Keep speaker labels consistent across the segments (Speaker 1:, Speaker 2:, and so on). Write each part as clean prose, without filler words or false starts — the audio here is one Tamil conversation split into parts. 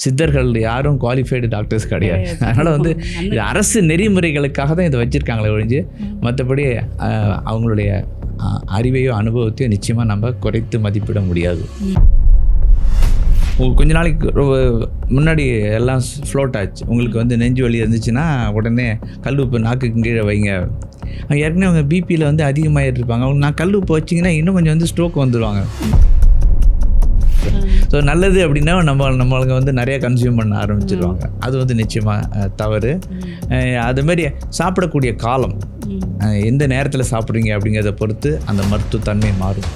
Speaker 1: சித்தர்கள் யாரும் குவாலிஃபைடு டாக்டர்ஸ் கிடையாது. அதனால் வந்து இது அரசு நெறிமுறைகளுக்காக தான் இதை வச்சுருக்காங்களே ஒழிஞ்சு மற்றபடி அவங்களுடைய அறிவையோ அனுபவத்தையோ நிச்சயமாக நம்ம குறைத்து மதிப்பிட முடியாது. கொஞ்ச நாளைக்கு முன்னாடி எல்லாம் ஃப்ளோட் ஆச்சு. உங்களுக்கு வந்து நெஞ்சு வலி இருந்துச்சுன்னா உடனே கல் உப்பு நாக்குக்கு கீழே வைங்க. ஏற்கனவே அவங்க பிபியில் வந்து அதிகமாகிட்டு இருப்பாங்க. அவங்க நான் கல் உப்பு வச்சிங்கன்னா இன்னும் கொஞ்சம் வந்து ஸ்ட்ரோக் வந்துடுவாங்க. ஸோ நல்லது அப்படின்னா நம்மளுக்கு வந்து நிறைய கன்சியூம் பண்ண ஆரம்பிச்சிடுவாங்க. அது வந்து நிச்சயமாக தவறு. அதுமாரி சாப்பிடக்கூடிய காலம், எந்த நேரத்தில் சாப்பிட்றீங்க அப்படிங்கிறத பொறுத்து அந்த மருத்துவத்தன்மை மாறும்.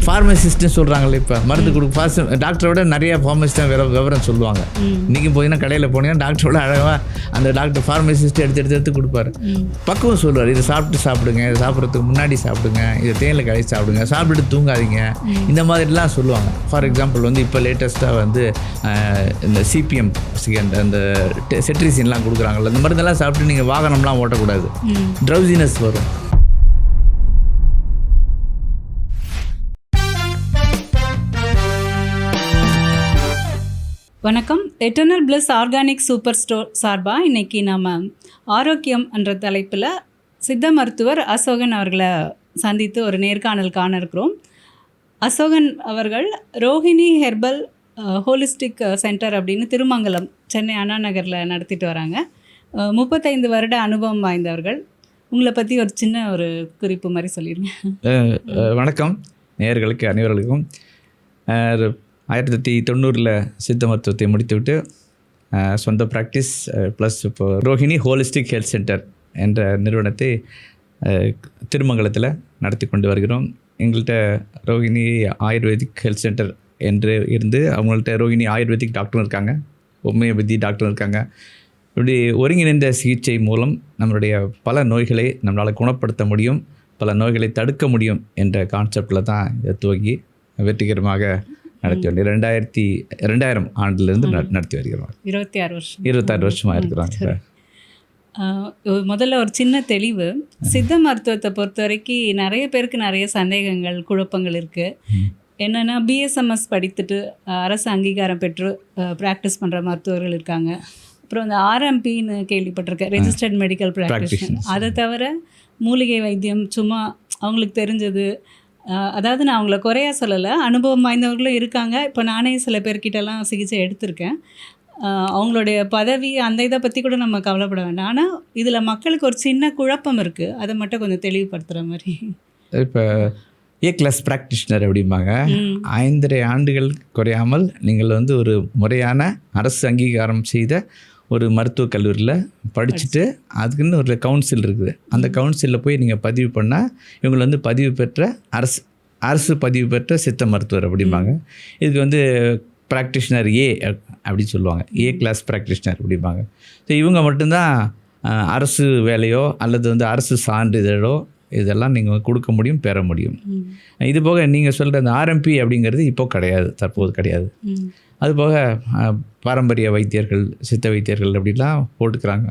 Speaker 1: ஃபார்மசிஸ்ட்னு சொல்கிறாங்களே, இப்போ மருந்து கொடுக்க டாக்டரோட நிறைய ஃபார்மசிஸ்ட் தான் விவரம் சொல்லுவாங்க. இன்றைக்கும் போயிங்கன்னா கடையில் போனீங்கன்னா டாக்டரோட அழகாக அந்த டாக்டர் ஃபார்மசிஸ்ட் எடுத்து கொடுப்பாரு. பக்குவம் சொல்லுவார், இதை சாப்பிடுங்க, இதை சாப்பிட்றதுக்கு முன்னாடி சாப்பிடுங்க, இதை தேனில் கழிச்சு சாப்பிடுங்க, சாப்பிட்டுட்டு தூங்காதீங்க, இந்த மாதிரிலாம் சொல்லுவாங்க. ஃபார் எக்ஸாம்பிள் வந்து இப்போ லேட்டஸ்ட்டாக வந்து இந்த சிபிஎம் அந்த செட்ரிசின்லாம் கொடுக்குறாங்கல்ல, இந்த மருந்தெல்லாம் சாப்பிட்டு நீங்கள் வாகனம்லாம் ஓட்டக்கூடாது, ட்ரௌசினஸ் வரும்.
Speaker 2: வணக்கம். Eternal plus organic super store சார்பாக இன்றைக்கி நம்ம ஆரோக்கியம் என்ற தலைப்பில் சித்த மருத்துவர் அசோகன் அவர்களை சந்தித்து ஒரு நேர்காணல் காண இருக்கிறோம். அசோகன் அவர்கள் ரோஹிணி ஹெர்பல் ஹோலிஸ்டிக் சென்டர் அப்படின்னு திருமங்கலம், சென்னை அண்ணா நகரில் நடத்திட்டு வராங்க. 35 வருட அனுபவம் வாய்ந்தவர்கள். உங்களை பற்றி ஒரு சின்ன ஒரு குறிப்பு மாதிரி சொல்லிடுங்க.
Speaker 1: வணக்கம் நேயர்களுக்கு அனைவர்களுக்கும். 1990 சித்த மருத்துவத்தை முடித்துவிட்டு சொந்த ப்ராக்டிஸ் ப்ளஸ் இப்போ ரோஹிணி ஹோலிஸ்டிக் ஹெல்த் சென்டர் என்ற நிறுவனத்தை திருமங்கலத்தில் நடத்தி கொண்டு வருகிறோம். எங்கள்கிட்ட ரோஹிணி ஆயுர்வேதிக் ஹெல்த் சென்டர் என்று இருந்து அவங்கள்ட்ட ரோஹிணி ஆயுர்வேதிக் டாக்டரும் இருக்காங்க, ஹோமியோபதி டாக்டரும் இருக்காங்க. இப்படி ஒருங்கிணைந்த சிகிச்சை மூலம் நம்மளுடைய பல நோய்களை நம்மளால் குணப்படுத்த முடியும், பல நோய்களை தடுக்க முடியும் என்ற கான்செப்டில் தான் இதை துவங்கி வெற்றிகரமாக நடத்தி வந்து 2000 ஆண்டிலிருந்து நடத்தி வருகிறோம். 26 வருஷமாக இருக்கிறாங்க.
Speaker 2: முதல்ல ஒரு சின்ன தெளிவு, சித்த மருத்துவத்தை பொறுத்த வரைக்கும் நிறைய பேருக்கு நிறைய சந்தேகங்கள், குழப்பங்கள் இருக்குது. என்னென்னா பிஎஸ்எம்எஸ் படித்துட்டு அரசு அங்கீகாரம் பெற்று ப்ராக்டிஸ் பண்ணுற மருத்துவர்கள் இருக்காங்க. அப்புறம் இந்த ஆர்எம்பின்னு கேள்விப்பட்டிருக்கேன், ரெஜிஸ்டர்ட் மெடிக்கல் ப்ராக்டிஷனர். அதை தவிர மூலிகை வைத்தியம் சும்மா அவங்களுக்கு தெரிஞ்சது, அதாவது நான் அவங்கள குறையா சொல்லலை, அனுபவம் வாய்ந்தவர்களும் இருக்காங்க. இப்போ நானே சில பேர்கிட்டலாம் சிகிச்சை எடுத்திருக்கேன். அவங்களுடைய பதவி அந்த இதை பற்றி கூட நம்ம கவலைப்பட வேண்டாம். ஆனால் இதில் மக்களுக்கு ஒரு சின்ன குழப்பம் இருக்குது, அதை மட்டும் கொஞ்சம் தெளிவுபடுத்துகிற மாதிரி.
Speaker 1: இப்போ கிளாஸ் ப்ராக்டிஷனர் அப்படிம்பாங்க. 5.5 ஆண்டுகள் குறையாமல் நீங்கள் வந்து ஒரு முறையான அரசு அங்கீகாரம் செய்த ஒரு மருத்துவக் கல்லூரியில் படிச்சுட்டு அதுக்குன்னு ஒரு கவுன்சில் இருக்குது. அந்த கவுன்சிலில் போய் நீங்கள் பதிவு பண்ணால் இவங்களை வந்து பதிவு பெற்ற அரசு பதிவு பெற்ற சித்த மருத்துவர் அப்படிம்பாங்க. இதுக்கு வந்து ப்ராக்டிஷனர் அப்படின்னு சொல்லுவாங்க, கிளாஸ் ப்ராக்டிஷனர் அப்படிம்பாங்க. ஸோ இவங்க மட்டும்தான் அரசு வேலையோ அல்லது வந்து அரசு சான்றிதழோ இதெல்லாம் நீங்கள் கொடுக்க முடியும், பெற முடியும். இது போக நீங்கள் சொல்கிற அந்த ஆர்எம்பி அப்படிங்கிறது இப்போது கிடையாது, தற்போது கிடையாது. அதுபோக பாரம்பரிய வைத்தியர்கள், சித்த வைத்தியர்கள் அப்படிலாம் போட்டுக்கிறாங்க.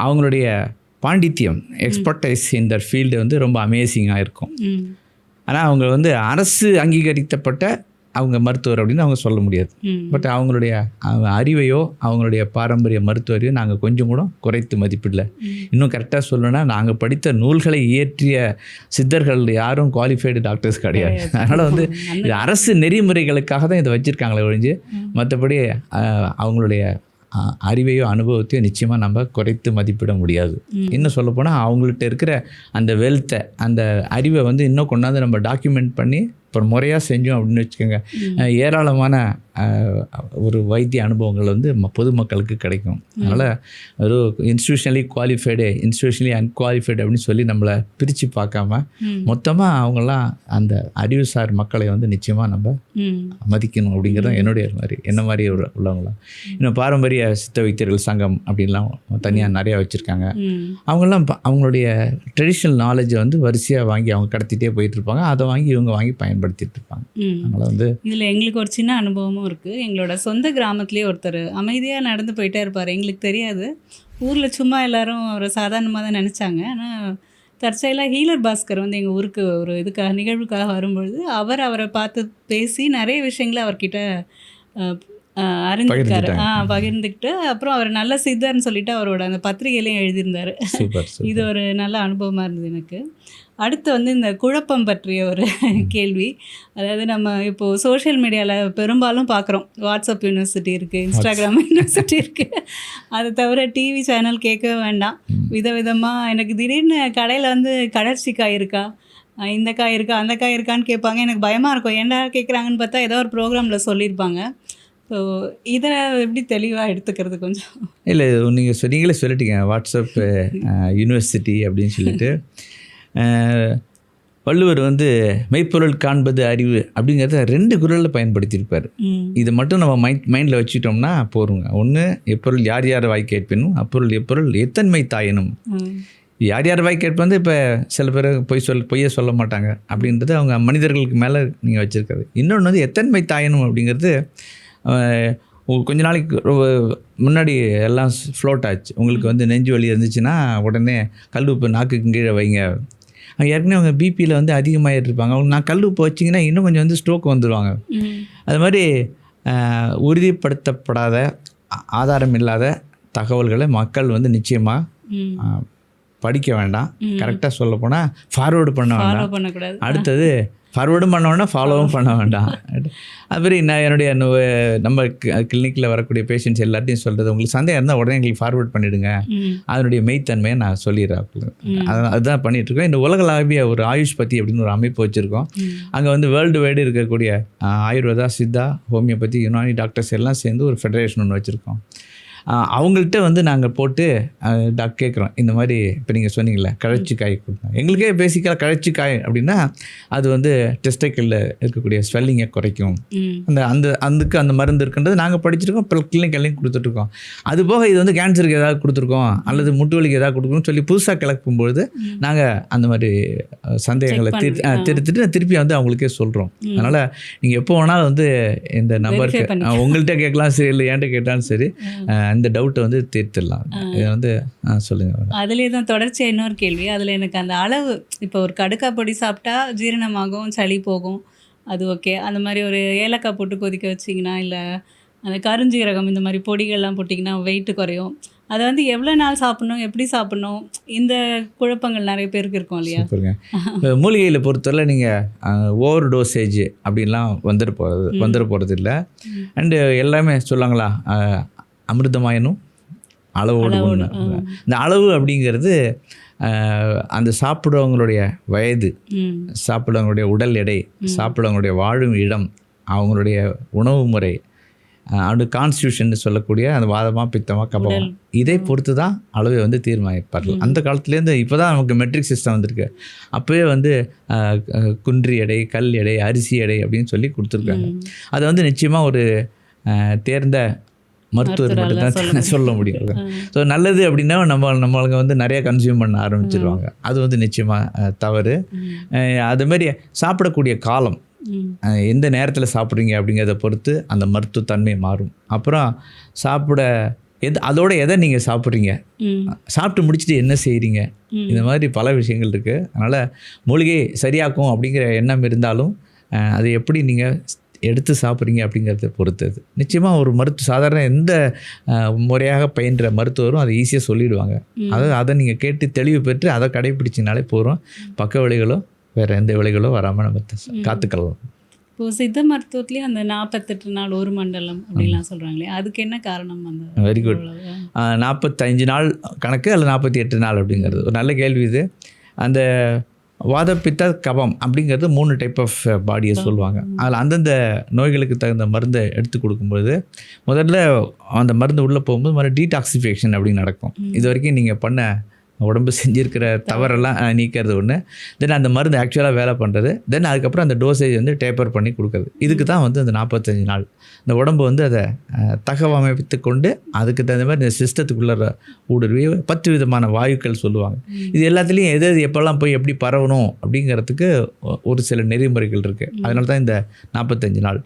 Speaker 1: அவங்களுடைய பாண்டித்யம், எக்ஸ்பர்டைஸ் இந்த ஃபீல்டு வந்து ரொம்ப அமேசிங்காக இருக்கும். ஆனால் அவங்க வந்து அரசு அங்கீகரிக்கப்பட்ட அவங்க மருத்துவர் அப்படின்னு அவங்க சொல்ல முடியாது. பட் அவங்களுடைய அறிவையோ அவங்களுடைய பாரம்பரிய மருத்துவரையோ நாங்கள் கொஞ்சம் கூட குறைத்து மதிப்பிடல. இன்னும் கரெக்டாக சொல்லணும்னா நாங்கள் படித்த நூல்களை இயற்றிய சித்தர்கள் யாரும் குவாலிஃபைடு டாக்டர்ஸ் கிடையாது. அதனால் வந்து இது அரசு நெறிமுறைகளுக்காக தான் இதை வச்சுருக்காங்களே ஒழிஞ்சு மற்றபடி அவங்களுடைய அறிவையோ அனுபவத்தையோ நிச்சயமாக நம்ம குறைத்து மதிப்பிட முடியாது. இன்னும் சொல்லப்போனால் அவங்கள்ட்ட இருக்கிற அந்த வெல்த்தை, அந்த அறிவை வந்து இன்னும் கொண்டாந்து நம்ம டாக்குமெண்ட் பண்ணி இப்போ முறையாக செஞ்சோம் அப்படின்னு வச்சுக்கோங்க, ஏராளமான ஒரு வைத்திய அனுபவங்கள் வந்து பொதுமக்களுக்கு கிடைக்கும். அதனால் ஒரு இன்ஸ்டியூஷனலி குவாலிஃபைடு, இன்ஸ்டியூஷனலி அன்குவாலிஃபைடு அப்படின்னு சொல்லி நம்மளை பிரித்து பார்க்காம மொத்தமாக அவங்களாம் அந்த அறிவுசார் மக்களை வந்து நிச்சயமாக நம்ம மதிக்கணும் அப்படிங்கிறது என்ன மாதிரி உள்ளவங்களாம். இன்னும் பாரம்பரிய சித்த வைத்தியர்கள் சங்கம் அப்படின்லாம் தனியாக நிறையா வச்சுருக்காங்க. அவங்களாம் அவங்களுடைய ட்ரெடிஷ்னல் நாலேஜை வந்து வரிசையாக வாங்கி அவங்க கடத்திட்டே போயிட்டுருப்பாங்க. அதை வாங்கி இவங்க வாங்கி பயன்படுத்திட்டு இருப்பாங்க. அதனால் வந்து
Speaker 2: இதில் எங்களுக்கு ஒரு சின்ன அனுபவமும் இருக்குது. எங்களோட சொந்த கிராமத்துலேயே ஒருத்தர் அமைதியாக நடந்து போயிட்டே இருப்பார். எங்களுக்கு தெரியாது, ஊரில் சும்மா எல்லோரும் ஒரு சாதாரணமாக தான் நினச்சாங்க. ஆனால் தற்செயலாக ஹீலர் பாஸ்கர் வந்து எங்கள் ஊருக்கு ஒரு நிகழ்வுக்காக வரும்பொழுது அவரை பார்த்து பேசி நிறைய விஷயங்களை அவர்கிட்ட அறிஞ்சிருக்காரு. பகிர்ந்துக்கிட்டு அப்புறம் அவர் நல்ல சித்தர்னு சொல்லிட்டு அவரோட அந்த பத்திரிகையிலையும் எழுதியிருந்தார். இது ஒரு நல்ல அனுபவமாக இருந்தது எனக்கு. அடுத்து வந்து இந்த குழப்பம் பற்றிய ஒரு கேள்வி. அதாவது நம்ம இப்போது சோஷியல் மீடியாவில் பெரும்பாலும் பார்க்குறோம், வாட்ஸ்அப் யூனிவர்சிட்டி இருக்குது, இன்ஸ்டாகிராம் யூனிவர்சிட்டி இருக்குது. அதை தவிர டிவி சேனல் கேட்கவே வேண்டாம். விதவிதமாக எனக்கு திடீர்னு கடையில் வந்து கடற்சி காய் இருக்கா, இந்த காய் இருக்கா, அந்த காய் இருக்கான்னு கேட்பாங்க. எனக்கு பயமாக இருக்கும், என்ன கேட்குறாங்கன்னு பார்த்தா ஏதோ ஒரு ப்ரோக்ராமில் சொல்லியிருப்பாங்க. ஸோ இதை எப்படி தெளிவாக எடுத்துக்கிறது கொஞ்சம்?
Speaker 1: இல்லை, நீங்கள் நீங்களே சொல்லிட்டீங்க வாட்ஸ்அப் யூனிவர்சிட்டி அப்படின்னு சொல்லிட்டு. வள்ளுவர் வந்து மெய்ப்பொருள் காண்பது அறிவு அப்படிங்கிறத 2 குறளில் பயன்படுத்தியிருப்பார். இது மட்டும் நம்ம மைண்டில் வச்சுட்டோம்னா போருங்க. ஒன்று, எப்பொருள் யார் யார் வாய் கேட்பினும் அப்பொருள் எப்பொருள் எத்தன்மை தாயினும். யார் யார் வாய் கேட்பு வந்து இப்போ சில பேர் பொய்யை சொல்ல மாட்டாங்க அப்படின்றது அவங்க மனிதர்களுக்கு மேலே நீங்கள் வச்சுருக்காது. இன்னொன்று வந்து எத்தன்மை தாயினும் அப்படிங்கிறது கொஞ்ச நாளைக்கு முன்னாடி எல்லாம் ஃப்ளோட் ஆச்சு. உங்களுக்கு வந்து நெஞ்சு வலி இருந்துச்சுன்னா உடனே கல் உப்பு நாக்குக்கு கீழே வைங்க. ஏற்கனவே அவங்க பிபியில் வந்து அதிகமாகிட்டு இருப்பாங்க. அவங்க நான் கல் உப்பு வச்சிங்கன்னா இன்னும் கொஞ்சம் வந்து ஸ்ட்ரோக் வந்துடுவாங்க. அது மாதிரி உறுதிப்படுத்தப்படாத ஆதாரம் இல்லாத தகவல்களை மக்கள் வந்து நிச்சயமாக படிக்க வேண்டாம். கரெக்டாக சொல்ல போனால் ஃபார்வேர்டு பண்ண வேண்டாம். அடுத்தது ஃபார்வேர்டும் பண்ண வேண்டாம், ஃபாலோவும் பண்ண வேண்டாம். அதுமாதிரி நான் என்னுடைய நம்ம கிளினிக்கில் வரக்கூடிய பேஷண்ட்ஸ் எல்லாத்தையும் சொல்கிறது, உங்களுக்கு சந்தேகம் இருந்தால் உடனே எங்களுக்கு ஃபார்வேர்ட் பண்ணிவிடுங்க, அதனுடைய மெய்த்தன்மையை நான் சொல்லிடுறேன். அதுதான் பண்ணிகிட்ருக்கோம். இந்த உலகளாவிய ஒரு ஆயுஷ் பத்தி அப்படின்னு ஒரு அமைப்பு வச்சுருக்கோம். அங்கே வந்து வேர்ல்டு வைடு இருக்கக்கூடிய ஆயுர்வேதா, சித்தா, ஹோமியோபதி, யுனானி டாக்டர்ஸ் எல்லாம் சேர்ந்து ஒரு ஃபெடரேஷன் ஒன்று வச்சுருக்கோம். அவங்கள்ட்ட வந்து நாங்கள் போட்டு கேட்குறோம், இந்த மாதிரி இப்போ நீங்கள் சொன்னீங்களே கழச்சிக்காய் கொடுத்தோம். எங்களுக்கே பேசிக்காக கழச்சிக்காய் அப்படின்னா அது வந்து டெஸ்டைக்கிளில் இருக்கக்கூடிய ஸ்வெல்லிங்கை குறைக்கும். அந்த மருந்து இருக்குன்றது நாங்கள் படிச்சிருக்கோம், இப்போ கிளினிக்கல்லையும் கொடுத்துட்ருக்கோம். அது போக இது வந்து கேன்சருக்கு ஏதாவது கொடுத்துருக்கோம் அல்லது முட்டு வலிக்கு ஏதாவது கொடுக்கணும்னு சொல்லி புதுசாக கிளப்பும்பொழுது நாங்கள் அந்த மாதிரி சந்தேகங்களை திருப்பி வந்து அவங்களுக்கே சொல்கிறோம். அதனால் நீங்கள் எப்போ வேணாலும் வந்து இந்த நம்பருக்கு உங்கள்கிட்ட கேட்கலாம் சரி, இல்லை என்கிட்ட கேட்டாலும் சரி, இந்த டவுட்டை வந்து தீர்த்துடலாம். இதை வந்து சொல்லுங்கள்.
Speaker 2: அதுலேயே தான் தொடர்ச்சியாக இன்னொரு கேள்வி. அதில் எனக்கு அந்த அளவு, இப்போ ஒரு கடுக்காய் பொடி சாப்பிட்டா ஜீரணமாகும், சளி போகும், அது ஓகே. அந்த மாதிரி ஒரு ஏலக்காய் போட்டு கொதிக்க வச்சிங்கன்னா, இல்லை அந்த கருஞ்சீரகம் இந்த மாதிரி பொடிகள்லாம் போட்டிங்கன்னா வெயிட்டு குறையும். அதை வந்து எவ்வளோ நாள் சாப்பிட்ணும், எப்படி சாப்பிட்ணும், இந்த குழப்பங்கள் நிறைய பேருக்கு இருக்கும் இல்லையா?
Speaker 1: மூலிகையில் பொறுத்தவரை நீங்கள் ஓவர் டோசேஜ் அப்படின்லாம் வந்துட போகிறது இல்லை. அண்டு எல்லாமே சொல்லாங்களா, அமிர்தமாயனும் அளவோடு ஒன்று. இந்த அளவு அப்படிங்கிறது அந்த சாப்பிடுறவங்களுடைய வயது, சாப்பிடுறவங்களுடைய உடல் எடை, சாப்பிடுறவங்களுடைய வாழும் இடம், அவங்களுடைய உணவு முறை, அது கான்ஸ்டியூஷன் சொல்லக்கூடிய அந்த வாதமாக பித்தமாக கபம், இதை பொறுத்து தான் அளவை வந்து தீர்மானிப்பார்கள். அந்த காலத்துலேருந்து இப்போ தான் நமக்கு மெட்ரிக் சிஸ்டம் வந்திருக்கு. அப்போவே வந்து குன்றி எடை, கல் எடை, அரிசி எடை அப்படின்னு சொல்லி கொடுத்துருக்காங்க. அதை வந்து நிச்சயமாக ஒரு தேர்ந்த மருத்துவர் மட்டும்தான் சொல்ல முடியும். ஸோ நல்லது அப்படின்னா நம்மளுக்கு வந்து நிறைய கன்சியூம் பண்ண ஆரம்பிச்சிருவாங்க. அது வந்து நிச்சயமாக தவறு. அதுமாரி சாப்பிடக்கூடிய காலம், எந்த நேரத்தில் சாப்பிட்றீங்க அப்படிங்கிறத பொறுத்து அந்த மருத்துவத்தன்மை மாறும். அப்புறம் அதோட எதை நீங்கள் சாப்பிட்றீங்க, சாப்பிட்டு முடிச்சுட்டு என்ன செய்கிறீங்க, இந்த மாதிரி பல விஷயங்கள் இருக்குது. அதனால் மூலிகை சரியாக்கும் அப்படிங்கிற எண்ணம் இருந்தாலும் அதை எப்படி நீங்கள் எடுத்து சாப்பிட்றீங்க அப்படிங்கிறத பொறுத்தது. நிச்சயமாக ஒரு சாதாரண எந்த முறையாக பயின்ற மருத்துவரும் அதை ஈஸியாக சொல்லிவிடுவாங்க. அதை நீங்கள் கேட்டு தெளிவு பெற்று அதை கடைப்பிடிச்சினாலே போகிறோம். பக்க விளைகளோ வேறு எந்த விளைகளோ வராமல் நம்ம காத்துக்கலாம்.
Speaker 2: இப்போது சித்த மருத்துவத்துலேயும் அந்த 48 நாள் ஒரு மண்டலம் அப்படின்லாம் சொல்கிறாங்களே, அதுக்கு என்ன காரணம்? அந்த
Speaker 1: வெரி குட். 45 நாள் கணக்கு அல்லது 48 நாள் அப்படிங்கிறது ஒரு நல்ல கேள்வி. இது அந்த வாதப்பித்த கபம் அப்படிங்கிறது 3 டைப் ஆஃப் பாடியை சொல்லுவாங்க. அதில் அந்தந்த நோய்களுக்கு தகுந்த மருந்தை எடுத்து கொடுக்கும்போது முதல்ல அந்த மருந்து உள்ளே போகும்போது மாதிரி டீடாக்சிஃபிகேஷன் அப்படின்னு நடக்கும். இது வரைக்கும் நீங்கள் பண்ண உடம்பு செஞ்சுருக்கிற தவறெல்லாம் நீக்கிறது ஒன்று. தென் அந்த மருந்து ஆக்சுவலாக வேலை பண்ணுறது. தென் அதுக்கப்புறம் அந்த டோசேஜ் வந்து டேப்பர் பண்ணி கொடுக்குறது. இதுக்கு தான் வந்து அந்த 45 நாள் இந்த உடம்பு வந்து அதை தகவமைத்து கொண்டு அதுக்கு தகுந்த மாதிரி இந்த சிஸ்டத்துக்குள்ளே ஊடுருவி 10 விதமான வாயுக்கள் சொல்லுவாங்க. இது எல்லாத்துலேயும் எது எப்போல்லாம் போய் எப்படி பரவணும் அப்படிங்கிறதுக்கு ஒரு சில நெறிமுறைகள் இருக்குது. அதனால தான் இந்த 45 நாள்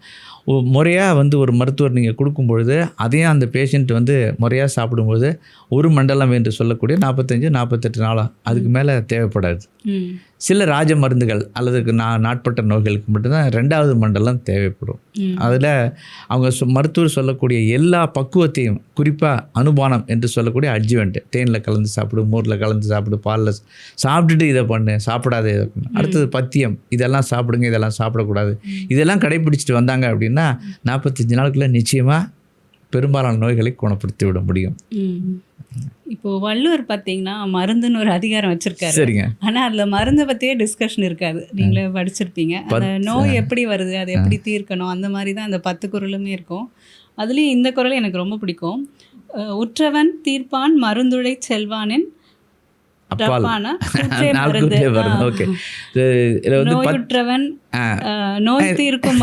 Speaker 1: முறையாக வந்து ஒரு மருத்துவர் நீங்கள் கொடுக்கும்பொழுது அதையும் அந்த பேஷண்ட் வந்து முறையாக சாப்பிடும்போது ஒரு மண்டலம் என்று சொல்லக்கூடிய 45-48 நாளாக அதுக்கு மேலே தேவைப்படாது. சில ராஜ மருந்துகள் அல்லது நாட்பட்ட நோய்களுக்கு மட்டும்தான் 2வது மண்டலம் தேவைப்படும். அதில் அவங்க மருத்துவர் சொல்லக்கூடிய எல்லா பக்குவத்தையும், குறிப்பாக அனுபானம் என்று சொல்லக்கூடிய அட்ஜுவன்ட், தேனில் கலந்து சாப்பிடு, மோரில் கலந்து சாப்பிடு, பாலில் சாப்பிட்டுட்டு இதை பண்ணு, சாப்பிடாத இதை பண்ணு. அடுத்தது பத்தியம், இதெல்லாம் சாப்பிடுங்க, இதெல்லாம் சாப்பிடக்கூடாது, இதெல்லாம் கடைப்பிடிச்சிட்டு வந்தாங்க அப்படின்னா 45 நாளுக்குள்ளே நிச்சயமாக பெரும்பாலான நோய்களை குணப்படுத்தி விட முடியும்.
Speaker 2: இப்போ வள்ளுவர் பார்த்தீங்கன்னா மருந்துன்னு ஒரு அதிகாரம் வச்சிருக்காரு.
Speaker 1: சரிங்க.
Speaker 2: ஆனால் அதில் மருந்தை பற்றியே டிஸ்கஷன் இருக்காது. நீங்களே படிச்சிருப்பீங்க. அந்த நோய் எப்படி வருது, அதை எப்படி தீர்க்கணும், அந்த மாதிரி தான் அந்த 10 குறளுமே இருக்கும். அதுலேயும் இந்த குறள் எனக்கு ரொம்ப பிடிக்கும். உற்றவன் தீர்ப்பான் மருந்துழை செல்வானின் நோயுற்றவன் நோய் தீர்க்கும்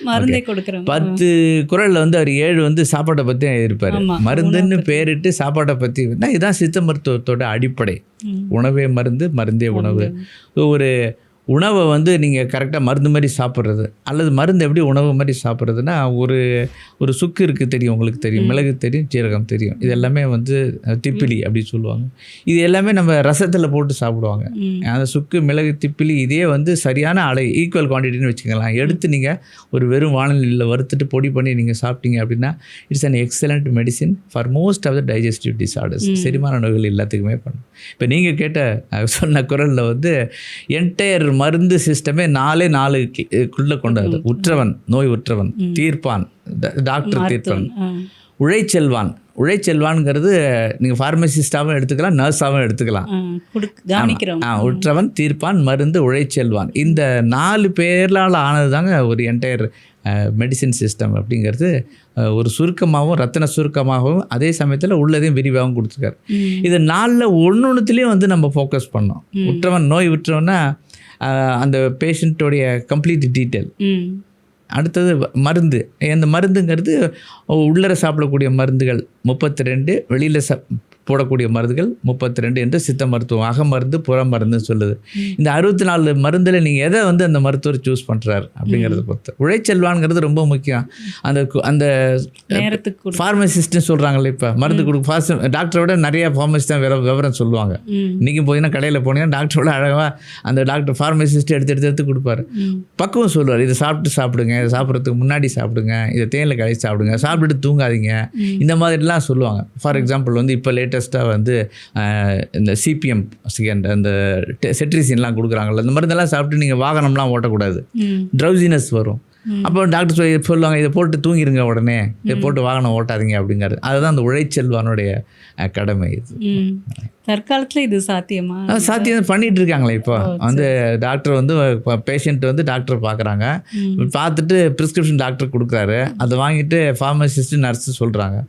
Speaker 2: மருந்தை கொடுக்குறோம்.
Speaker 1: 10 குறள்ல வந்து அவர் 7 வந்து சாப்பாட்டை பற்றி இருப்பார். மருந்துன்னு பேரிட்டு சாப்பாட்டை பற்றி, இதுதான் சித்த மருத்துவத்தோட அடிப்படை. உணவே மருந்து, மருந்தே உணவு. ஒரு உணவை வந்து நீங்கள் கரெக்டாக மருந்து மாதிரி சாப்பிட்றது, அல்லது மருந்து எப்படி உணவு மாதிரி சாப்பிட்றதுன்னா, ஒரு சுக்கு இருக்குது தெரியும், உங்களுக்கு தெரியும், மிளகு தெரியும், சீரகம் தெரியும், இது எல்லாமே வந்து திப்பிலி அப்படி சொல்லுவாங்க. இது எல்லாமே நம்ம ரசத்தில் போட்டு சாப்பிடுவாங்க. அந்த சுக்கு, மிளகு, திப்பிலி இதே வந்து சரியான அளவு, ஈக்குவல் குவான்டிட்டின்னு வச்சுக்கலாம். எடுத்து நீங்கள் ஒரு வெறும் வானலியில் வறுத்துட்டு பொடி பண்ணி நீங்கள் சாப்பிட்டீங்க அப்படின்னா it's an excellent medicine for most of the digestive disorders. செரிமான நோய்கள் எல்லாத்துக்குமே பண்ணும். இப்போ நீங்கள் கேட்ட சொன்ன குரலில் வந்து என்டையர் மருந்து சிஸ்டமே 4 கொண்டு வருது. உற்றவன், நோய் உற்றவன், தீர்ப்பான், டாக்டர் தீர்ப்பான், உழைச்செல்வான். உழைச்செல்வான்ங்கிறது நீங்கள் ஃபார்மசிஸ்டாகவும் எடுத்துக்கலாம், நர்ஸாகவும் எடுத்துக்கலாம். உற்றவன், தீர்ப்பான், மருந்து, உழைச்செல்வான், இந்த 4 பேரால் ஆனது தாங்க ஒரு என்டையர் மெடிசின் சிஸ்டம் அப்படிங்கிறது. ஒரு சுருக்கமாகவும், ரத்தின சுருக்கமாகவும், அதே சமயத்தில் உள்ளதையும் விரிவாகவும் கொடுத்துருக்காரு. இது 4ல் ஒன்றுத்துலேயும் வந்து நம்ம ஃபோக்கஸ் பண்ணோம். உற்றவன், நோய் உற்றவன்னா அந்த பேஷண்ட்டோடைய கம்ப்ளீட் டீட்டெயில். அடுத்தது மருந்து. அந்த மருந்துங்கிறது உள்ளர சாப்பிடக்கூடிய மருந்துகள் 32, வெளியில் போடக்கூடிய மருந்துகள் 32 என்று சித்த மருத்துவம் அக மருந்து புற மருந்துன்னு சொல்லுது. இந்த 64 மருந்தில் நீங்கள் எதை வந்து அந்த மருத்துவர் சூஸ் பண்ணுறாரு அப்படிங்கிறத பொறுத்து. உழைச்செல்வான்ங்கிறது ரொம்ப முக்கியம். அந்த ஃபார்மசிஸ்ட்னு சொல்கிறாங்களே, இப்போ மருந்து டாக்டரோட நிறைய ஃபார்மசிஸ்ட் தான் விவரம் சொல்லுவாங்க. இன்றைக்கும் போனீங்கன்னா கடையில் போனீங்கன்னா டாக்டரோட அழகாக அந்த டாக்டர் ஃபார்மசிஸ்ட் எடுத்து கொடுப்பாரு. பக்குவம் சொல்லுவார், இதை சாப்பிடுங்க, இதை சாப்பிட்றதுக்கு முன்னாடி சாப்பிடுங்க, இதை தேனில் கழிச்சு சாப்பிடுங்க, சாப்பிட்டுட்டு தூங்காதீங்க, இந்த மாதிரிலாம் சொல்லுவாங்க. ஃபார் எக்ஸாம்பிள் வந்து இப்போ லேட்டஸ்ட்டாக வந்து இந்த சிபிஎம் அந்த செட்ரிசின்லாம் கொடுக்குறாங்கல்ல, இந்த மருந்தெல்லாம் சாப்பிட்டு நீங்கள் வாகனம்லாம் ஓட்டக்கூடாது, ட்ரௌசினஸ் வரும். அப்போ டாக்டர் சொல்லுவாங்க, இதை போட்டு தூங்கிடுங்க, உடனே இதை போட்டு வாகனம் ஓட்டாதீங்க அப்படிங்கிறது. அதுதான் அந்த உழைச்செல்வானுடைய கடமை. இது
Speaker 2: தற்காலத்தில் இது
Speaker 1: சாத்தியம் பண்ணிட்டு இருக்காங்களே. இப்போ வந்து டாக்டர் வந்து பேஷண்ட் வந்து டாக்டர் பார்க்குறாங்க, பார்த்துட்டு ப்ரிஸ்கிரிப்ஷன் டாக்டர் கொடுக்குறாரு, அதை வாங்கிட்டு ஃபார்மசிஸ்ட், நர்ஸு சொல்கிறாங்க.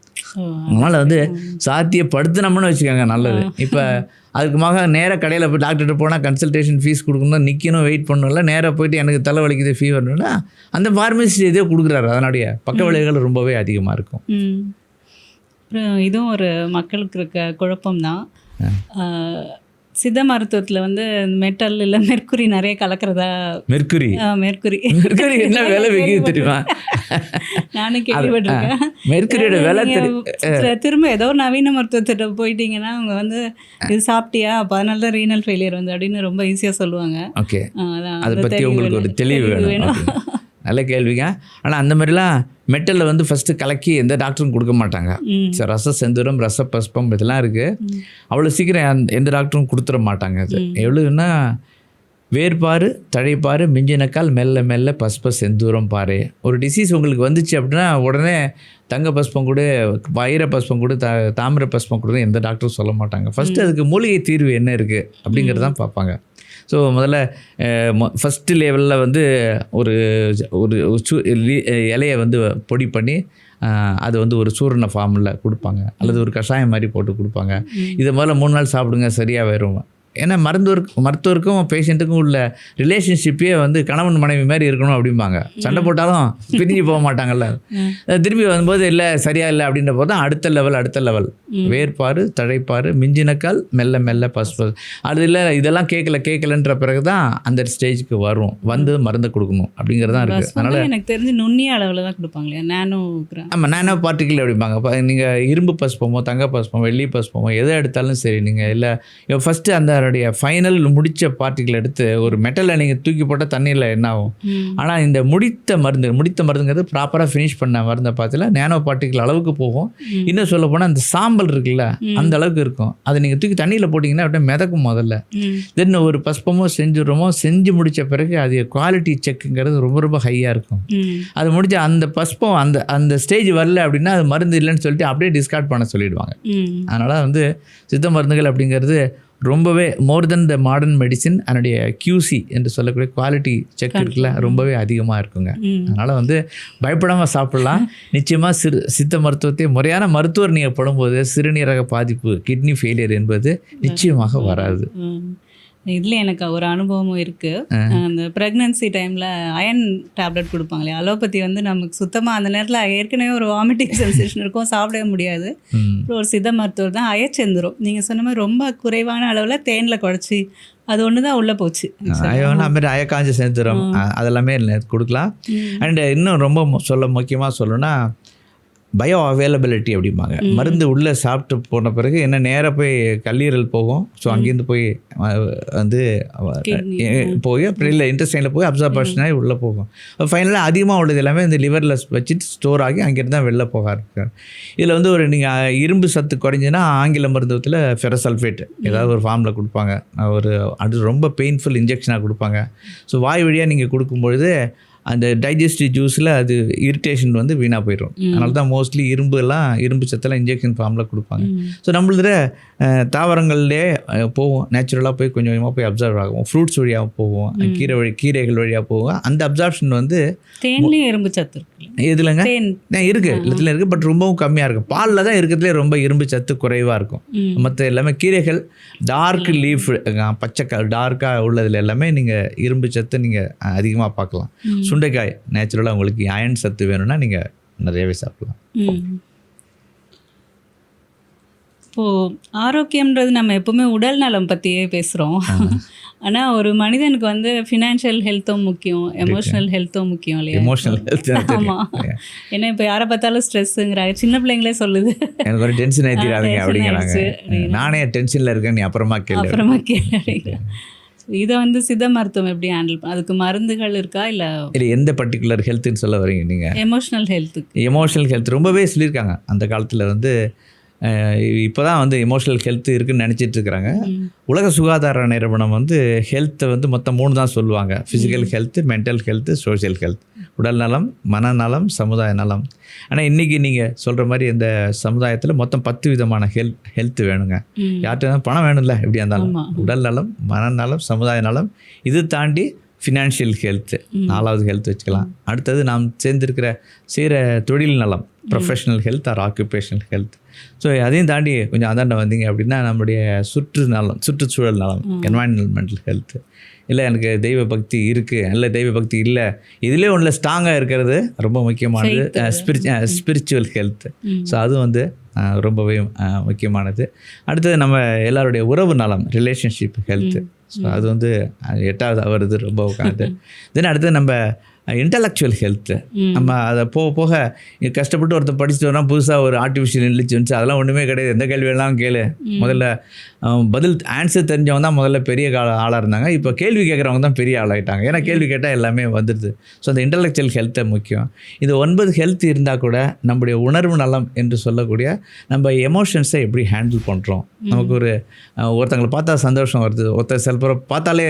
Speaker 1: அதனால் வந்து சாத்தியப்படுத்தினோம்னு வச்சுக்கோங்க, நல்லது. இப்போ அதுக்குமாக நேராக கடையில் போய் டாக்டர்கிட்ட போனால் கன்சல்டேஷன் ஃபீஸ் கொடுக்கணும், நிற்கணும், வெயிட் பண்ணணும்ல. நேராக போயிட்டு எனக்கு தலை வலிக்குது, ஃபீவர்னுன்னா அந்த ஃபார்மசிஸ்ட் எதோ கொடுக்குறாரு. அதனுடைய பக்க விளைவுகள் ரொம்பவே அதிகமாக இருக்கும்.
Speaker 2: இதுவும் ஒரு மக்களுக்கு இருக்க குழப்பம்தான். சித்த மருத்துவத்தில் வந்து மெட்டல் இல்லை மெர்க்குரி நிறைய கலக்கிறதா. மெர்க்குரி
Speaker 1: என்ன வேலை வைக்கிறது தெரியுமா?
Speaker 2: நானும் கேள்விப்பட்டிருக்கேன்.
Speaker 1: மெர்க்குரியோட வேலை
Speaker 2: திரும்ப ஏதோ நவீன மருத்துவத்திட்ட போயிட்டீங்கன்னா அவங்க வந்து இது சாப்பிட்டியா, அப்போ அதனால தான் ரீனல் ஃபெயிலியர் வந்து அப்படின்னு ரொம்ப ஈஸியாக சொல்லுவாங்க.
Speaker 1: ஓகே, அதை பற்றி உங்களுக்கு ஒரு தெளிவு வேணும். நல்ல கேள்விங்க. ஆனால் அந்த மாதிரிலாம் மெட்டலில் வந்து ஃபஸ்ட்டு கலக்கி எந்த டாக்டரும் கொடுக்க மாட்டாங்க. ஸோ ரச செந்தூரம், ரச பஸ்பம் இதெல்லாம் இருக்குது. அவ்வளோ சீக்கிரம் எந்த டாக்டரும் கொடுத்துட மாட்டாங்க. அது எவ்வளோன்னா வேர்பாரு, தழைப்பாரு, மிஞ்சினக்கால், மெல்ல மெல்ல பஸ்ப செந்தூரம் பாரு. ஒரு டிசீஸ் உங்களுக்கு வந்துச்சு அப்படின்னா உடனே தங்க பஸ்பம் கூட, வைர பஸ்பம் கூட, தாமிர பஸ்பம் கூட எந்த டாக்டரும் சொல்ல மாட்டாங்க. ஃபஸ்ட்டு அதுக்கு மூலிகை தீர்வு என்ன இருக்குது அப்படிங்கிறதான் பார்ப்பாங்க. ஸோ முதல்ல ஃபஸ்ட்டு லெவலில் வந்து ஒரு இலையை வந்து பொடி பண்ணி அது வந்து ஒரு சூரண ஃபார்மில் கொடுப்பாங்க, அல்லது ஒரு கஷாயம் மாதிரி போட்டு கொடுப்பாங்க. இதை முதல்ல 3 நாள் சாப்பிடுங்க, சரியாக வரும். ஏன்னா மருத்துவருக்கும் பேஷண்ட்டுக்கும் உள்ள ரிலேஷன்ஷிப்பே வந்து கணவன் மனைவி மாதிரி இருக்கணும் அப்படிம்பாங்க. சண்டை போட்டாலும் பிரிஞ்சு போக மாட்டாங்கல்ல. திரும்பி வரும்போது இல்லை சரியா இல்லை அப்படின்ற போது தான் அடுத்த லெவல் வேர்பாரு, தழைப்பாரு, மிஞ்சினக்கால், மெல்ல மெல்ல பஸ்பு. அது இல்லை இதெல்லாம் கேட்கலன்ற பிறகு தான் அந்த ஸ்டேஜுக்கு வரும், வந்து மருந்து கொடுக்கணும் அப்படிங்கிறதான் இருக்குது. அதனால் எனக்கு தெரிஞ்சு நுண்ணிய அளவில் தான் கொடுப்பாங்க. நானோ பார்ட்டிக்கல் அப்படிம்பாங்க. நீங்கள் இரும்பு பஸ்பமோ, தங்க பஸ்பமோ, வெள்ளி பஸ்பமோ எதை எடுத்தாலும் சரி, நீங்கள் இல்லை ஃபஸ்ட்டு அந்த அதோடைய ஃபைனல் முடித்த பார்ட்டிகள் எடுத்து ஒரு மெட்டலை நீங்கள் தூக்கி போட்டால் தண்ணியில் என்ன ஆகும். ஆனால் இந்த முடித்த மருந்துங்கிறது ப்ராப்பராக ஃபினிஷ் பண்ண மருந்தை பார்த்தீங்கன்னா நேனோ பார்ட்டிகள் அளவுக்கு போகும். இன்னும் சொல்ல போனால் அந்த சாம்பல் இருக்குல்ல அந்த அளவுக்கு இருக்கும். அதை நீங்கள் தூக்கி தண்ணியில் போட்டிங்கன்னா அப்படியே மிதக்கும் முதல்ல. தென் ஒரு பஸ்பமோ செஞ்சு முடித்த பிறகு அது குவாலிட்டி செக்குங்கிறது ரொம்ப ரொம்ப ஹையாக இருக்கும். அது முடிஞ்ச அந்த பஸ்பம் அந்த ஸ்டேஜ் வரல அப்படின்னா அது மருந்து இல்லைன்னு சொல்லிட்டு அப்படியே டிஸ்கார்ட் பண்ண சொல்லிடுவாங்க. அதனால் வந்து சித்த மருந்துகள் அப்படிங்கிறது ரொம்பவே மோர் தென் த மாடர்ன் மெடிசின் அதனுடைய QC என்று சொல்லக்கூடிய குவாலிட்டி செக் இருக்குல்ல ரொம்பவே அதிகமாக இருக்குங்க. அதனால் வந்து பயப்படாமல் சாப்பிடலாம். நிச்சயமாக சித்த மருத்துவத்தை முறையான மருத்துவர் நீங்கள் படும்போது சிறுநீரக பாதிப்பு கிட்னி ஃபெயிலியர் என்பது நிச்சயமாக வராது.
Speaker 2: இதில் எனக்கு ஒரு அனுபவமும் இருக்குது. அந்த ப்ரெக்னன்சி டைமில் அயன் டேப்லெட் கொடுப்பாங்களே, அலோபதி வந்து நமக்கு சுத்தமாக அந்த நேரத்தில் ஏற்கனவே ஒரு வாமிட்டிங் சென்சேஷன் இருக்கும், சாப்பிடவே முடியாது. அப்புறம் ஒரு சித்த மருத்துவர் தான் அயச்செந்துரும் நீங்கள் சொன்ன மாதிரி ரொம்ப குறைவான அளவில் தேனில் குழச்சி அது ஒன்று தான் உள்ளே போச்சு.
Speaker 1: அதுமாதிரி அயக்காஞ்சி செந்துரும் அதெல்லாமே கொடுக்கலாம். அண்ட் இன்னும் ரொம்ப முக்கியமாக சொல்லணும்னா பயோ அவைலபிலிட்டி அப்படிம்பாங்க. மருந்து உள்ளே சாப்பிட்டு போன பிறகு என்ன நேராக போய் கல்லீரல் போகும். ஸோ அங்கேருந்து போய் வந்து அப்படி இல்லை இன்டெஸ்டைனில் போய் அப்சர்பேஷன் ஆகி உள்ளே போகும். ஃபைனலாக அதிகமாக உள்ளது எல்லாமே இந்த லிவரில் வச்சுட்டு ஸ்டோர் ஆகி அங்கேருந்து தான் வெளில போக ஆரம்பிக்கும். இதில் வந்து ஒரு நீங்கள் இரும்பு சத்து குறைஞ்சுன்னா ஆங்கில மருத்துவத்தில் ஃபெரசல்ஃபேட் ஏதாவது ஒரு ஃபார்மில் கொடுப்பாங்க. அது ரொம்ப பெயின்ஃபுல் இன்ஜெக்ஷனாக கொடுப்பாங்க. ஸோ வாய் வழியாக நீங்கள் கொடுக்கும்பொழுது அந்த டைஜஸ்டிவ் ஜூஸில் அது இரிட்டேஷன் வந்து வீணாக போயிடும். அதனால தான் மோஸ்ட்லி இரும்பு சத்தெல்லாம் இன்ஜெக்ஷன் ஃபார்மில் கொடுப்பாங்க. ஸோ நம்மளது தாவரங்கள்லேயே போவோம், நேச்சுரலாக போய் கொஞ்சம் கொஞ்சமாக போய் அப்சர்வ் ஆகும். ஃப்ரூட்ஸ் வழியாக போவோம், கீரைகள் வழியாக போவோம். அந்த அப்சார்ப்ஷன் வந்து
Speaker 2: தேன்லேயும் இரும்பு சத்து இருக்கு.
Speaker 1: எதுலங்க இருக்குது, எல்லாத்துலையும் இருக்குது. பட் ரொம்பவும் கம்மியாக இருக்கும். பாலில் தான் இருக்கிறதுலே ரொம்ப இரும்பு சத்து குறைவாக இருக்கும். மற்ற எல்லாமே கீரைகள் டார்க் லீஃப் பச்சை டார்க்காக உள்ளதில் எல்லாமே நீங்கள் இரும்பு சத்து நீங்கள் அதிகமாக பார்க்கலாம். சுண்டைக்காய் நேச்சுரலாக உங்களுக்கு அயன் சத்து வேணும்னா நீங்கள் நிறையவே சாப்பிடலாம்.
Speaker 2: இப்போது ஆரோக்கியம்ன்றது நம்ம எப்போவுமே உடல் நலம் பற்றியே பேசுகிறோம். ஆனால் ஒரு மனிதனுக்கு வந்து ஃபினான்ஷியல் ஹெல்த்தும் முக்கியம், எமோஷ்னல் ஹெல்த்தும் முக்கியம் இல்லையா?
Speaker 1: Emotional health.
Speaker 2: ஆமாம். ஏன்னா இப்போ யாரை பார்த்தாலும் ஸ்ட்ரெஸ்ஸுங்கிறாங்க, சின்ன பிள்ளைங்களே சொல்லுது
Speaker 1: எனக்கு ஒரு டென்ஷன் ஏற்றிடாதீங்க அப்படிங்கிறாங்க. நானே டென்ஷனில் இருக்கேன், நீ அப்புறமா கேளு.
Speaker 2: இதை வந்து சித்த மருத்துவம் எப்படி ஹேண்டில் அதுக்கு மருந்துகள் இருக்கா இல்லை
Speaker 1: எந்த பர்டிகுலர் ஹெல்த்துன்னு சொல்ல வரீங்க நீங்கள்?
Speaker 2: எமோஷ்னல் ஹெல்த்
Speaker 1: ரொம்பவே சொல்லியிருக்காங்க. அந்த காலத்தில் வந்து இப்போ தான் வந்து எமோஷனல் ஹெல்த் இருக்குதுன்னு நினச்சிட்டு இருக்கிறாங்க. உலக சுகாதார நிறுவனம் வந்து ஹெல்த்தை வந்து மொத்தம் 3 தான் சொல்லுவாங்க. Physical health, mental health, social health. உடல் நலம், மனநலம், சமுதாய நலம். ஆனால் இன்றைக்கி நீங்கள் சொல்கிற மாதிரி இந்த சமுதாயத்தில் மொத்தம் 10 விதமான ஹெல்த் வேணுங்க. யார்கிட்ட பணம் வேணும்ல, எப்படியா இருந்தாலும் உடல் நலம், மனநலம், சமுதாய நலம். இது தாண்டி ஃபினான்ஷியல் ஹெல்த்து 4வது ஹெல்த் வச்சுக்கலாம். அடுத்தது நாம் செய்கிற தொழில் நலம், professional health or occupational health. So அதையும் தாண்டி கொஞ்சம் அதாண்ட வந்தீங்க அப்படின்னா நம்முடைய சுற்றுச்சூழல் நலம், என்வாயன்மெண்டல் ஹெல்த்து. இல்லை எனக்கு தெய்வ பக்தி இருக்குது, இல்லை தெய்வ பக்தி இல்லை, இதுலேயே ஒன்றில் ஸ்ட்ராங்காக இருக்கிறது ரொம்ப முக்கியமானது ஸ்பிரிச்சுவல் ஹெல்த்து. ஸோ அது வந்து ரொம்பவே முக்கியமானது. அடுத்தது நம்ம எல்லாருடைய உறவு நலம், ரிலேஷன்ஷிப் ஹெல்த்து. ஸோ அது வந்து 8வது வருது, ரொம்ப உட்காந்து. தென் அடுத்தது நம்ம இன்டலெக்சுவல் ஹெல்த்து. நம்ம அதை போக கஷ்டப்பட்டு ஒருத்தர் படிச்சுட்டு வரோம், புதுசாக ஒரு ஆர்டிஃபிஷியல் இன்டெலிஜென்ஸ் அதெல்லாம் ஒன்றுமே கிடையாது. எந்த கேள்வி வேணாலும் கேளு, முதல்ல ஆன்சர் தெரிஞ்சவங்க தான் முதல்ல பெரிய ஆளாக இருந்தாங்க. இப்போ கேள்வி கேட்குறவங்க தான் பெரிய ஆளாகிட்டாங்க. ஏன்னா கேள்வி கேட்டால் எல்லாமே வந்துடுது. ஸோ அந்த இன்டலெக்சுவல் ஹெல்த்தை முக்கியம். இது 9 ஹெல்த் இருந்தால் கூட நம்முடைய உணர்வு நலம் என்று சொல்லக்கூடிய நம்ம எமோஷன்ஸை எப்படி ஹேண்டில் பண்ணுறோம். நமக்கு ஒருத்தங்களை பார்த்தா சந்தோஷம் வருது, ஒருத்தர் சில பேரை பார்த்தாலே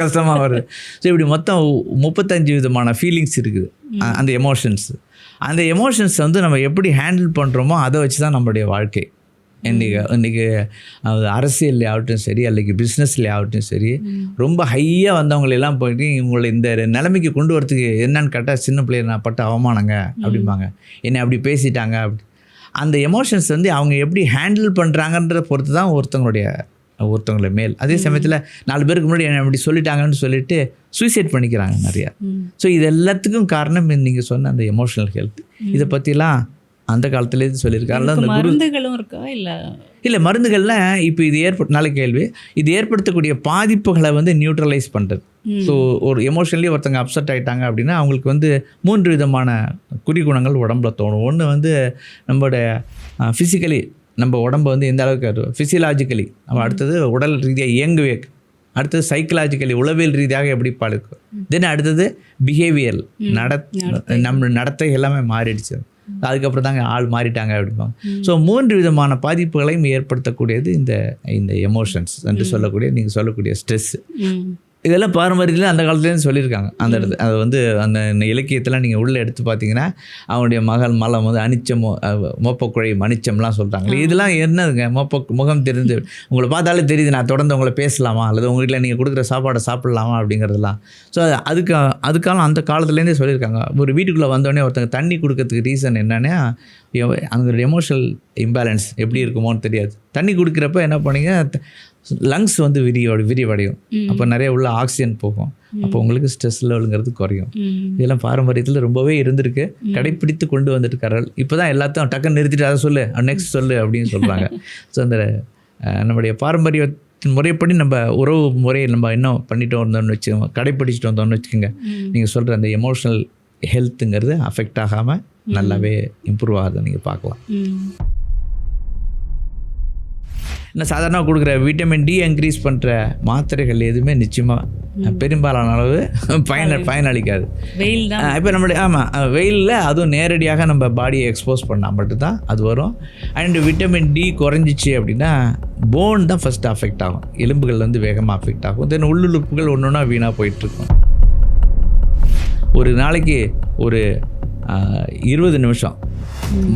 Speaker 1: கஷ்டமாக வருது. ஸோ இப்படி மொத்தம் 35 விதமான ஃபீலிங்ஸ் இருக்குது. அந்த எமோஷன்ஸ் வந்து நம்ம எப்படி ஹேண்டில் பண்ணுறோமோ அதை வச்சு தான் நம்மளுடைய வாழ்க்கை. இன்றைக்கி அரசியல்லே ஆகட்டும் சரி, அல்லது பிஸ்னஸ்லே ஆகட்டும் சரி, ரொம்ப ஹையாக வந்தவங்களெல்லாம் போயிட்டு இவங்களை இந்த நிலைமைக்கு கொண்டு வரத்துக்கு என்னன்னு கேட்டால் சின்ன பிள்ளைய நான் பட்ட அவமானங்க அப்படிம்பாங்க, என்னை அப்படி பேசிட்டாங்க அப்படி. அந்த எமோஷன்ஸ் வந்து அவங்க எப்படி ஹேண்டில் பண்ணுறாங்கன்றத பொறுத்து தான் ஒருத்தவங்களை மேல். அதே சமயத்தில் 4 பேருக்கு முன்னாடி என்ன அப்படி சொல்லிட்டாங்கன்னு சொல்லிட்டு சூசைட் பண்ணிக்கிறாங்க நிறையா. ஸோ இது எல்லாத்துக்கும் காரணம் நீங்கள் சொன்ன அந்த எமோஷனல் ஹெல்த். இதை பற்றிலாம் அந்த காலத்துலேருந்து சொல்லியிருக்காங்க.
Speaker 2: மருந்துகளும் இருக்கா
Speaker 1: இல்லை மருந்துகள்லாம் இப்போ நல்ல கேள்வி. இது ஏற்படுத்தக்கூடிய பாதிப்புகளை வந்து நியூட்ரலைஸ் பண்ணுறது. ஸோ ஒரு எமோஷனலி ஒருத்தங்க அப்செட் ஆகிட்டாங்க அப்படின்னா அவங்களுக்கு வந்து 3 விதமான குறிகுணங்கள் உடம்புல தோணும். ஒன்று வந்து நம்மளோட ஃபிசிக்கலி நம்ம உடம்பு வந்து எந்த அளவுக்கு ஃபிசியலாஜிக்கலி நம்ம அடுத்தது உடல் ரீதியாக இயங்குவே, அடுத்தது சைக்கலாஜிக்கலி உளவியல் ரீதியாக எப்படி பழக்கும், தென் அடுத்தது பிஹேவியர் நம்ம நடத்தை எல்லாமே மாறிடுச்சு. அதுக்கப்புறம் தாங்க ஆள் மாறிட்டாங்க அப்படிம்பாங்க. ஸோ 3 விதமான பாதிப்புகளையும் ஏற்படுத்தக்கூடியது இந்த எமோஷன்ஸ் என்று சொல்லக்கூடிய நீங்கள் சொல்லக்கூடிய ஸ்ட்ரெஸ்ஸு. இதெல்லாம் பாரம்பரியத்தில் அந்த காலத்துலேருந்து சொல்லியிருக்காங்க. அந்த இடத்துல அது வந்து அந்த இலக்கியத்தெல்லாம் நீங்கள் உள்ளே எடுத்து பார்த்தீங்கன்னா அவனுடைய மகள் மலம் வந்து அனிச்சம், மோப்பக்குழை அனிச்சம்லாம் சொல்கிறாங்க. இதெல்லாம் என்னதுங்க? முகம் தெரிந்து உங்களை பார்த்தாலே தெரியுது, நான் தொடர்ந்து உங்களை பேசலாமா அல்லது உங்கள் வீட்டில் நீங்கள் கொடுக்குற சாப்பாடை சாப்பிட்லாமா அப்படிங்கிறதுலாம். ஸோ அதுக்காலம் அந்த காலத்துலேருந்தே சொல்லியிருக்காங்க. ஒரு வீட்டுக்குள்ளே வந்தோடனே ஒருத்தங்க தண்ணி கொடுக்கறதுக்கு ரீசன் என்னன்னா அந்த எமோஷனல் இம்பேலன்ஸ் எப்படி இருக்குமோன்னு தெரியாது. தண்ணி குடிக்கிறப்ப என்ன பண்ணீங்க, லங்ஸ் வந்து விரிவடையும். அப்போ நிறைய உள்ள ஆக்சிஜன் போகும். அப்போ உங்களுக்கு ஸ்ட்ரெஸ் லெவலுங்கிறது குறையும். இதெல்லாம் பாரம்பரியத்தில் ரொம்பவே இருந்திருக்கு, கடைப்பிடித்து கொண்டு வந்துட்டுருக்கார்கள். இப்போ தான் எல்லாத்தையும் டக்குன்னு நிறுத்திட்டு அதை சொல்லு, நெக்ஸ்ட் சொல்லு அப்படின்னு சொல்கிறாங்க. ஸோ அந்த நம்முடைய பாரம்பரிய முறைப்படி நம்ம உறவு முறையை நம்ம இன்னும் பண்ணிட்டு வந்தோம்னு வச்சுக்கோங்க, கடைப்பிடிச்சிட்டு வந்தோம்னு வச்சுக்கோங்க, நீங்கள் சொல்கிற அந்த எமோஷனல் ஹெல்த்துங்கிறது அஃபெக்ட் ஆகாமல் நல்லாவே இம்ப்ரூவ் ஆகுது நீங்கள் பார்க்கலாம். இன்னும் சாதாரணமாக கொடுக்குற விட்டமின் டி இன்க்ரீஸ் பண்ணுற மாத்திரைகள் எதுவுமே நிச்சயமாக பெரும்பாலான அளவு பயனளிக்காது. இப்போ நம்மளுடைய வெயிலில் அதுவும் நேரடியாக நம்ம பாடியை எக்ஸ்போஸ் பண்ணால் மட்டும்தான் அது வரும். அண்ட் விட்டமின் டி குறைஞ்சிச்சு அப்படின்னா போன் தான் ஃபஸ்ட்டு அஃபெக்ட் ஆகும், எலும்புகள் வந்து வேகமாக அஃபெக்ட் ஆகும். தென் உள்ளுறுப்புகள் ஒன்று ஒன்றா வீணாக போயிட்டுருக்கும். ஒரு நாளைக்கு ஒரு 20 நிமிஷம்,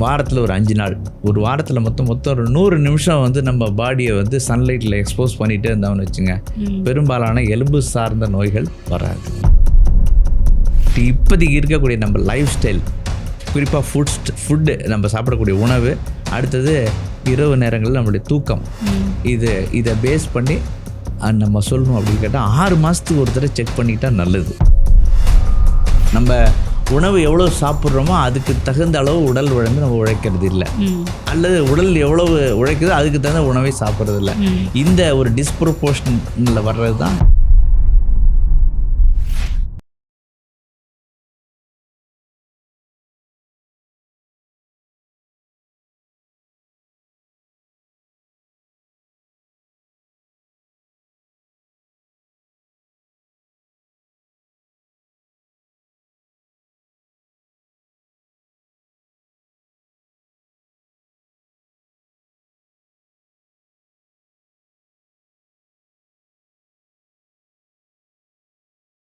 Speaker 1: வாரத்தில் ஒரு 5 நாள், ஒரு வாரத்தில் மொத்தம் ஒரு 100 நிமிஷம் வந்து நம்ம பாடியை வந்து சன்லைட்டில் எக்ஸ்போஸ் பண்ணிகிட்டே இருந்தோம்னு வச்சுங்க, பெரும்பாலான எலும்பு சார்ந்த நோய்கள் வராது. இப்போதைக்கு இருக்கக்கூடிய நம்ம லைஃப் ஸ்டைல், குறிப்பாக ஃபுட்டு நம்ம சாப்பிடக்கூடிய உணவு, அடுத்தது இரவு நேரங்களில் நம்மளுடைய தூக்கம், இதை பேஸ் பண்ணி நம்ம சொல்லணும் அப்படின்னு கேட்டால் 6 மாதத்துக்கு ஒரு தடவை செக் பண்ணிக்கிட்டால் நல்லது. நம்ம உணவு எவ்வளோ சாப்பிட்றோமோ அதுக்கு தகுந்த அளவு உடல் உழைந்து நம்ம உழைக்கிறது இல்லை, அல்லது உடல் எவ்வளவு உழைக்குதோ அதுக்கு தகுந்த உணவை சாப்பிட்றது இல்லை. இந்த ஒரு டிஸ்ப்ரொபோர்ஷனில் வர்றது தான்